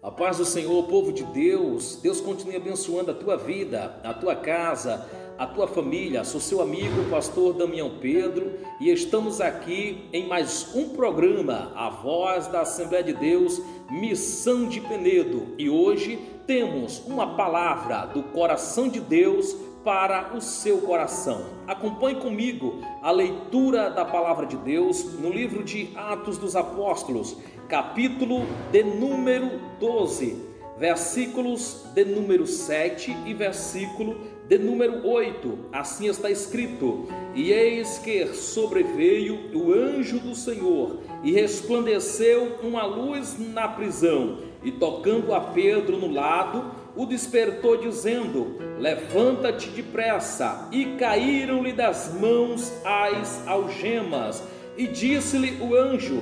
A paz do Senhor, povo de Deus. Deus continue abençoando a tua vida, a tua casa, a tua família. Sou seu amigo, pastor Damião Pedro, e estamos aqui em mais um programa, A Voz da Assembleia de Deus, Missão de Penedo. E hoje temos uma palavra do coração de Deus para o seu coração. Acompanhe comigo a leitura da palavra de Deus no livro de Atos dos Apóstolos, capítulo de número 12, versículos de número 7 e versículo de número 8. Assim está escrito: E eis que sobreveio o anjo do Senhor, e resplandeceu uma luz na prisão, e tocando a Pedro no lado, o despertou, dizendo: Levanta-te depressa. E caíram-lhe das mãos as algemas. E disse-lhe o anjo: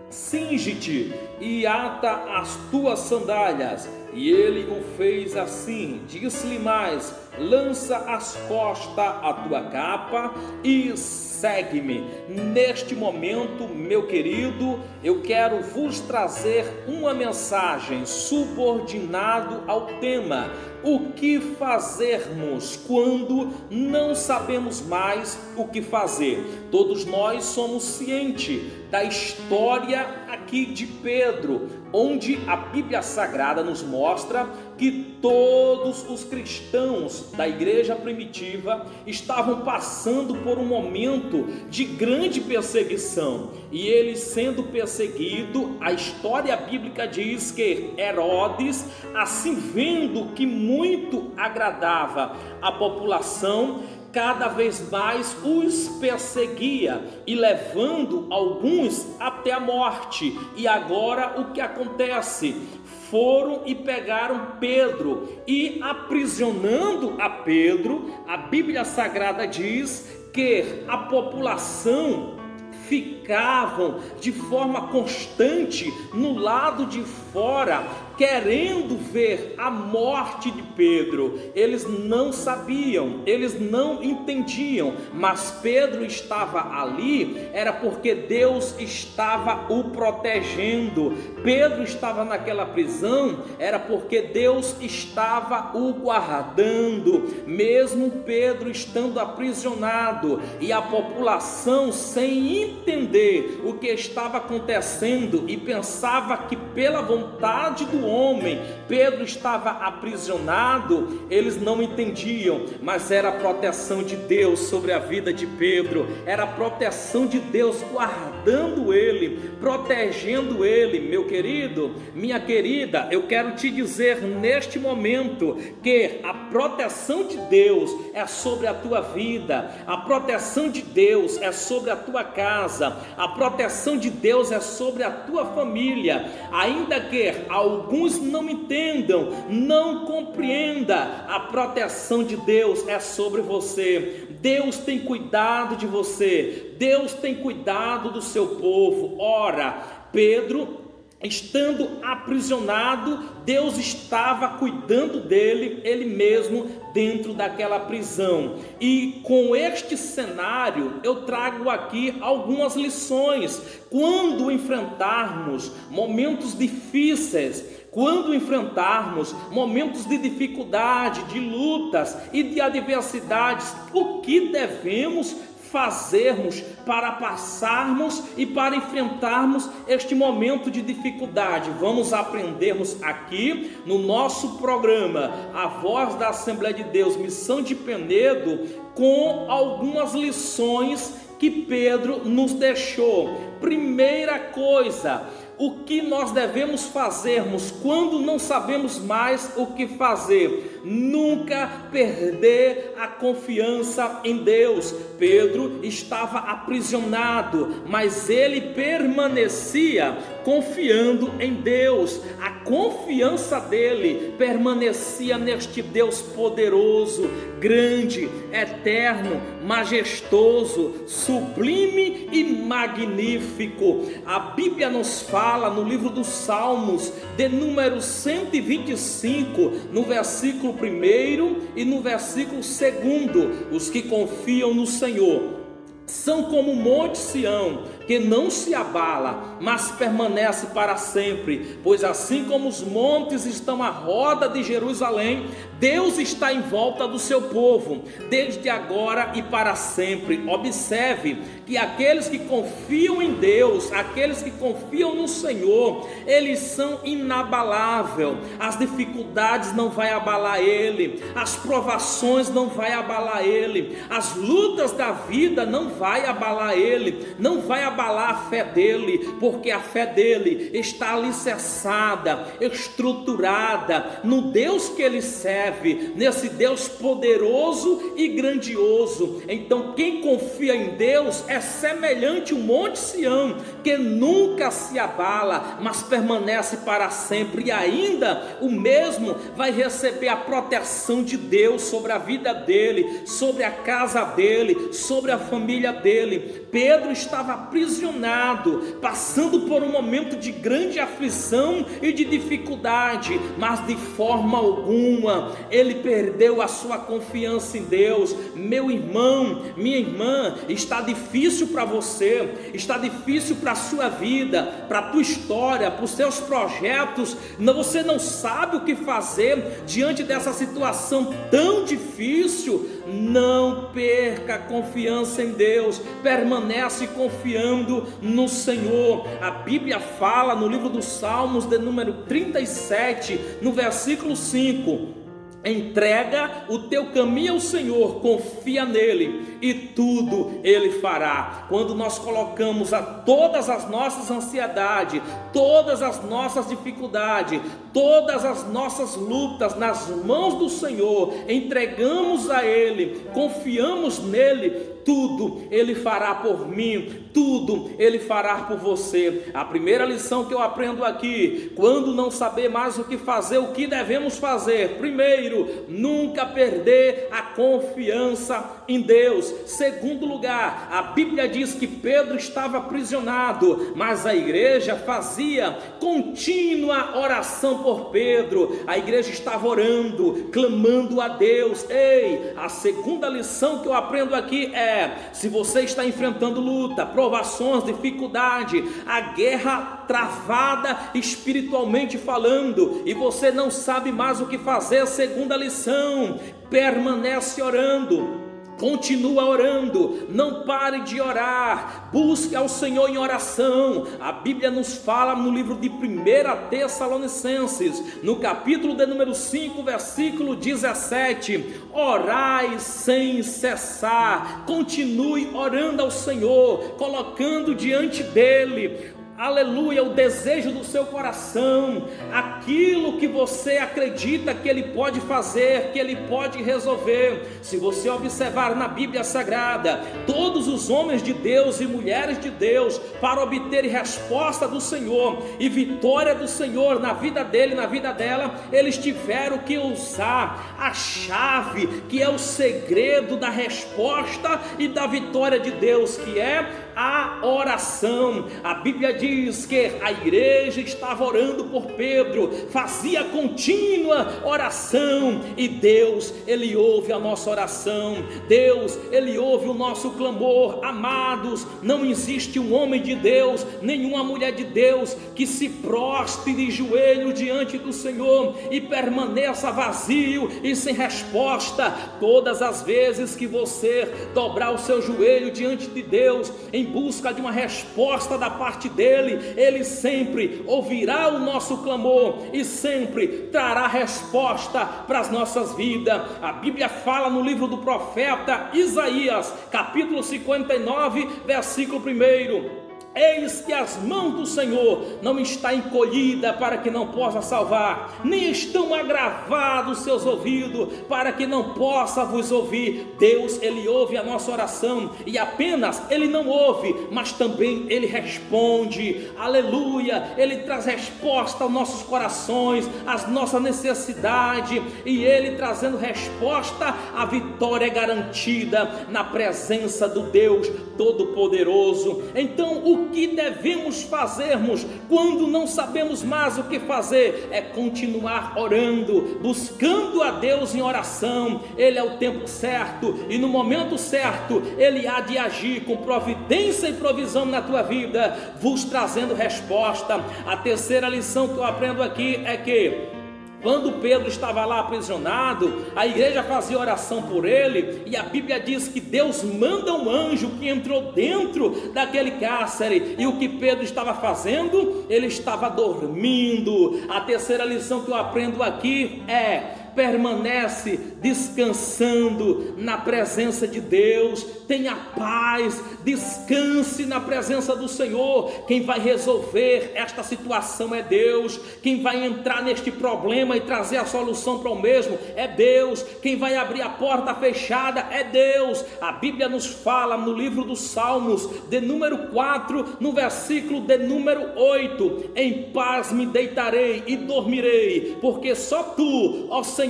Cinge-te e ata as tuas sandálias. E ele o fez assim. Disse-lhe mais: Lança às costas a tua capa e segue-me. Neste momento, meu querido, eu quero vos trazer uma mensagem subordinado ao tema: o que fazermos quando não sabemos mais o que fazer? Todos nós somos cientes da história aqui de Pedro, onde a Bíblia Sagrada nos mostra que todos os cristãos da igreja primitiva estavam passando por um momento de grande perseguição. E ele sendo perseguido, a história bíblica diz que Herodes, assim vendo que muito agradava a população, cada vez mais os perseguia e levando alguns até a morte. E agora o que acontece? Foram e pegaram Pedro e, aprisionando a Pedro, a Bíblia Sagrada diz que a população ficavam de forma constante no lado de fora, querendo ver a morte de Pedro. Eles não sabiam, eles não entendiam, mas Pedro estava ali, era porque Deus estava o protegendo. Pedro estava naquela prisão, era porque Deus estava o guardando. Mesmo Pedro estando aprisionado e a população sem entender o que estava acontecendo e pensava que pela vontade do homem Pedro estava aprisionado, eles não entendiam, mas era a proteção de Deus sobre a vida de Pedro, era a proteção de Deus guardando ele, protegendo ele. Meu querido, minha querida, eu quero te dizer neste momento que a proteção de Deus é sobre a tua vida, a proteção de Deus é sobre a tua casa, a proteção de Deus é sobre a tua família. Ainda que alguns não entendam, não compreenda, a proteção de Deus é sobre você. Deus tem cuidado de você, Deus tem cuidado do seu povo. Ora, Pedro, estando aprisionado, Deus estava cuidando dele, ele mesmo dentro daquela prisão. E com este cenário eu trago aqui algumas lições. Quando enfrentarmos momentos difíceis, quando enfrentarmos momentos de dificuldade, de lutas e de adversidades, o que devemos fazermos para passarmos e para enfrentarmos este momento de dificuldade? Vamos aprendermos aqui no nosso programa A Voz da Assembleia de Deus, Missão de Penedo, com algumas lições que Pedro nos deixou. Primeira coisa, o que nós devemos fazermos quando não sabemos mais o que fazer? Nunca perder a confiança em Deus. Pedro estava aprisionado, mas ele permanecia confiando em Deus. A confiança dele permanecia neste Deus poderoso, grande, eterno, majestoso, sublime e magnífico. A Bíblia nos fala no livro dos Salmos, de número 125, no versículo 1 e no versículo 2: os que confiam no Senhor são como o monte Sião, que não se abala, mas permanece para sempre, pois assim como os montes estão à roda de Jerusalém, Deus está em volta do seu povo, desde agora e para sempre. Observe que aqueles que confiam em Deus, aqueles que confiam no Senhor, eles são inabaláveis. As dificuldades não vai abalar ele, as provações não vai abalar ele, as lutas da vida não vai abalar ele, não vai abalar a fé dele, porque a fé dele está alicerçada, estruturada no Deus que ele serve, nesse Deus poderoso e grandioso. Então quem confia em Deus é semelhante ao monte Sião, que nunca se abala, mas permanece para sempre, e ainda o mesmo vai receber a proteção de Deus sobre a vida dele, sobre a casa dele, sobre a família dele. Pedro estava aprisionado, passando por um momento de grande aflição e de dificuldade, mas de forma alguma ele perdeu a sua confiança em Deus. Meu irmão, minha irmã, está difícil para você, está difícil para a sua vida, para a tua história, para os seus projetos, você não sabe o que fazer diante dessa situação tão difícil. Não perca a confiança em Deus, permanece confiando no Senhor. A Bíblia fala no livro dos Salmos, de número 37, no versículo 5: entrega o teu caminho ao Senhor, confia nele e tudo ele fará. Quando nós colocamos todas as nossas ansiedades, todas as nossas dificuldades, todas as nossas lutas nas mãos do Senhor, entregamos a ele, confiamos nele, tudo ele fará por mim, tudo ele fará por você. A primeira lição que eu aprendo aqui: quando não saber mais o que fazer, o que devemos fazer? Primeiro, nunca perder a confiança em Deus. Segundo lugar, a Bíblia diz que Pedro estava aprisionado, mas a igreja fazia contínua oração por Pedro. A igreja estava orando, clamando a Deus. Ei, a segunda lição que eu aprendo aqui é: se você está enfrentando luta, provações, dificuldade, a guerra travada espiritualmente falando, e você não sabe mais o que fazer, segunda lição: permanece orando. Continua orando, não pare de orar, busque ao Senhor em oração. A Bíblia nos fala no livro de 1 Tessalonicenses, no capítulo de número 5, versículo 17: orai sem cessar. Continue orando ao Senhor, colocando diante dele, aleluia, o desejo do seu coração, aquilo que você acredita que ele pode fazer, que ele pode resolver. Se você observar na Bíblia Sagrada, todos os homens de Deus e mulheres de Deus, para obter resposta do Senhor e vitória do Senhor na vida dele, na vida dela, eles tiveram que usar a chave, que é o segredo da resposta e da vitória de Deus, que é a oração. A Bíblia diz que a igreja estava orando por Pedro, fazia contínua oração, e Deus, ele ouve a nossa oração, Deus, ele ouve o nosso clamor. Amados, não existe um homem de Deus, nenhuma mulher de Deus que se prostre de joelho diante do Senhor e permaneça vazio e sem resposta. Todas as vezes que você dobrar o seu joelho diante de Deus em busca de uma resposta da parte dele, ele sempre ouvirá o nosso clamor e sempre trará resposta para as nossas vidas. A Bíblia fala no livro do profeta Isaías, capítulo 59, versículo 1: eis que as mãos do Senhor não está encolhida para que não possa salvar, nem estão agravados seus ouvidos para que não possa vos ouvir. Deus, ele ouve a nossa oração, e apenas ele não ouve, mas também ele responde. Aleluia, ele traz resposta aos nossos corações, às nossas necessidades, e ele trazendo resposta, a vitória é garantida na presença do Deus Todo-Poderoso. Então, o o que devemos fazermos quando não sabemos mais o que fazer? É continuar orando, buscando a Deus em oração. Ele é o tempo certo e no momento certo Ele há de agir com providência e provisão na tua vida, vos trazendo resposta. A terceira lição que eu aprendo aqui é que quando Pedro estava lá aprisionado, a igreja fazia oração por ele, e a Bíblia diz que Deus manda um anjo que entrou dentro daquele cárcere, e o que Pedro estava fazendo? Ele estava dormindo. A terceira lição que eu aprendo aqui é: permanece descansando na presença de Deus, tenha paz, descanse na presença do Senhor. Quem vai resolver esta situação é Deus, quem vai entrar neste problema e trazer a solução para o mesmo é Deus, quem vai abrir a porta fechada é Deus. A Bíblia nos fala no livro dos Salmos, de número 4, no versículo de número 8: em paz me deitarei e dormirei, porque só tu, ó Senhor,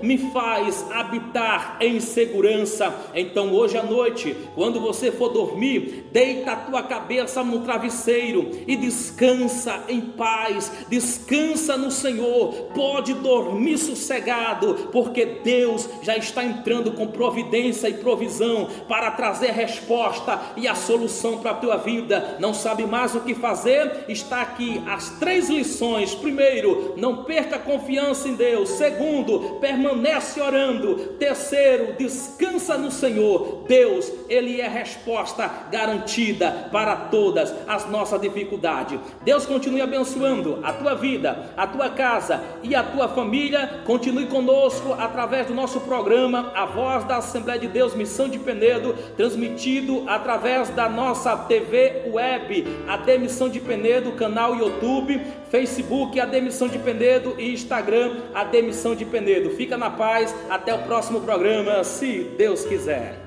me faz habitar em segurança. Então hoje à noite, quando você for dormir, deita a tua cabeça no travesseiro e descansa em paz, descansa no Senhor, pode dormir sossegado, porque Deus já está entrando com providência e provisão para trazer resposta e a solução para a tua vida. Não sabe mais o que fazer? Está aqui as 3 lições. Primeiro, não perca a confiança em Deus. Segundo, permanece orando. Terceiro, descansa no Senhor. Deus, Ele é a resposta garantida para todas as nossas dificuldades. Deus continue abençoando a tua vida, a tua casa e a tua família. Continue conosco através do nosso programa A Voz da Assembleia de Deus Missão de Penedo, transmitido através da nossa TV web, AD Missão de Penedo, canal YouTube, Facebook, AD Missão de Penedo, e Instagram, AD Missão de Penedo. Fica na paz, até o próximo programa, se Deus quiser.